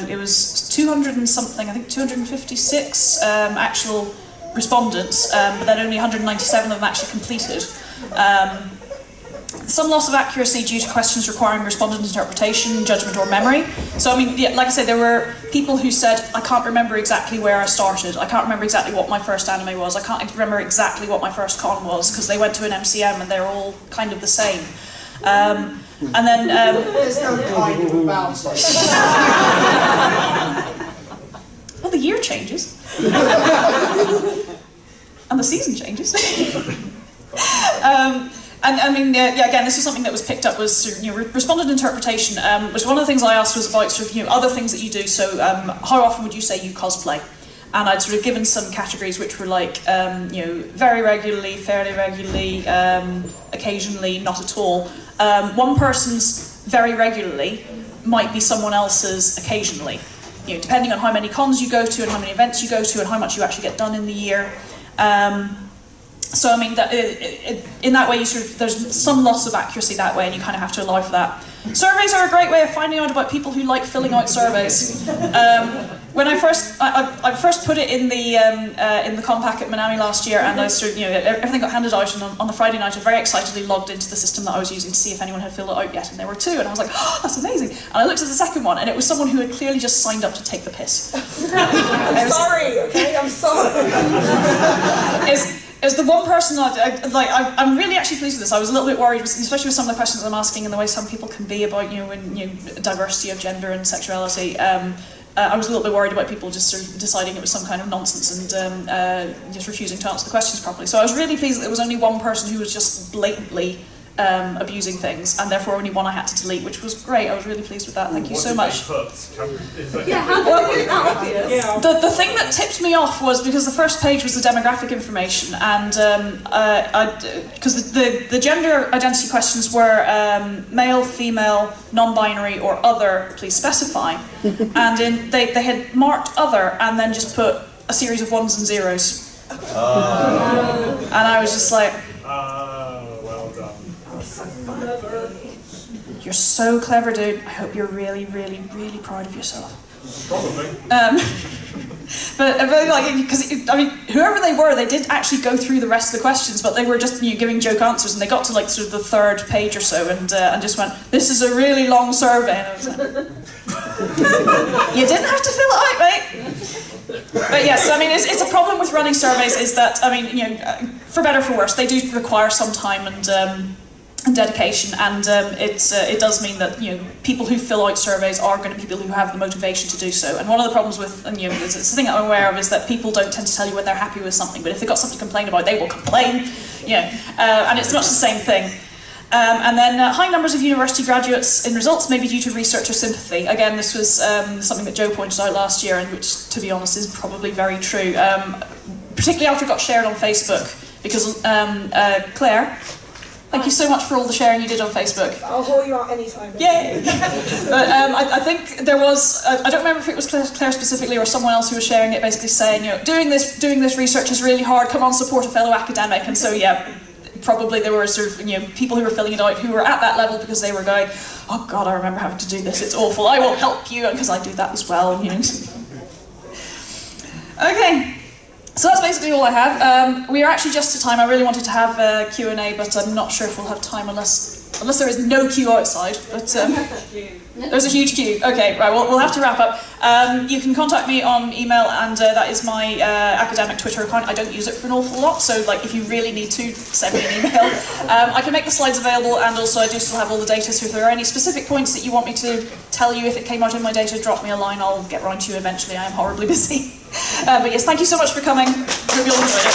it was 200 and something, I think 256 actual respondents, but then only 197 of them actually completed. Some loss of accuracy due to questions requiring respondent interpretation, judgment or memory. So I mean, yeah, like I said, there were people who said, I can't remember exactly where I started, I can't remember exactly what my first anime was, I can't remember exactly what my first con was, because they went to an MCM and they're all kind of the same. And then there's no kind of bounce like well, the year changes and the season changes. And I mean, yeah, again, this was something that was picked up was respondent interpretation, which one of the things I asked was about sort of other things that you do. So how often would you say you cosplay? And I'd sort of given some categories which were like, very regularly, fairly regularly, occasionally, not at all. One person's very regularly might be someone else's occasionally, depending on how many cons you go to and how many events you go to and how much you actually get done in the year. So I mean, that in that way, there's some loss of accuracy that way, and you kind of have to allow for that. Surveys are a great way of finding out about people who like filling out surveys. When I first put it in the compact at Minami last year, and I everything got handed out, and on the Friday night I very excitedly logged into the system that I was using to see if anyone had filled it out yet, and there were 2, and I was like, oh, that's amazing. And I looked at the second one, and it was someone who had clearly just signed up to take the piss. I'm sorry, okay, I'm sorry. Is the one person I'm really actually pleased with this. I was a little bit worried, especially with some of the questions I'm asking and the way some people can be about diversity of gender and sexuality. I was a little bit worried about people just sort of deciding it was some kind of nonsense and just refusing to answer the questions properly. So I was really pleased that there was only one person who was just blatantly abusing things, and therefore only one I had to delete, which was great. I was really pleased with that. Thank you so much. Yeah, how did they get that obvious? The thing that tipped me off was because the first page was the demographic information, and because the gender identity questions were male, female, non-binary, or other, please specify. And they had marked other and then just put a series of 1s and 0s. And I was just like, well done. You're so clever, dude. I hope you're really, really, really proud of yourself. Probably. But because I mean, whoever they were, they did actually go through the rest of the questions, but they were just giving joke answers, and they got to like sort of the 3rd page or so, and just went, "This is a really long survey." And I was like, you didn't have to fill it out, mate. But yes, I mean, it's a problem with running surveys is that, I mean, for better or for worse, they do require some time and dedication, and it does mean that people who fill out surveys are going to be people who have the motivation to do so. And one of the problems with, and it's the thing that I'm aware of, is that people don't tend to tell you when they're happy with something, but if they've got something to complain about, they will complain. And it's much the same thing. And then high numbers of university graduates in results may be due to researcher sympathy. Again, this was something that Joe pointed out last year, and which, to be honest, is probably very true. particularly after it got shared on Facebook, because Claire, thank you so much for all the sharing you did on Facebook. I'll haul you out anytime. Yay! But I think there was, I don't remember if it was Claire specifically or someone else who was sharing it, basically saying, you know, doing this research is really hard, come on, support a fellow academic. And so, yeah, probably there were sort of, you know, people who were filling it out who were at that level because they were going, oh God, I remember having to do this, it's awful, I will help you, because I do that as well, you know. Okay. So that's basically all I have. We are actually just to time. I really wanted to have a Q&A, but I'm not sure if we'll have time unless there is no queue outside. But there's a huge queue. Okay, right, we'll have to wrap up. You can contact me on email, and that is my academic Twitter account. I don't use it for an awful lot, so like if you really need to, send me an email. I can make the slides available, and also I do still have all the data, so if there are any specific points that you want me to tell you if it came out in my data, drop me a line. I'll get round to you eventually. I am horribly busy. But yes, thank you so much for coming. Hope you all enjoyed it.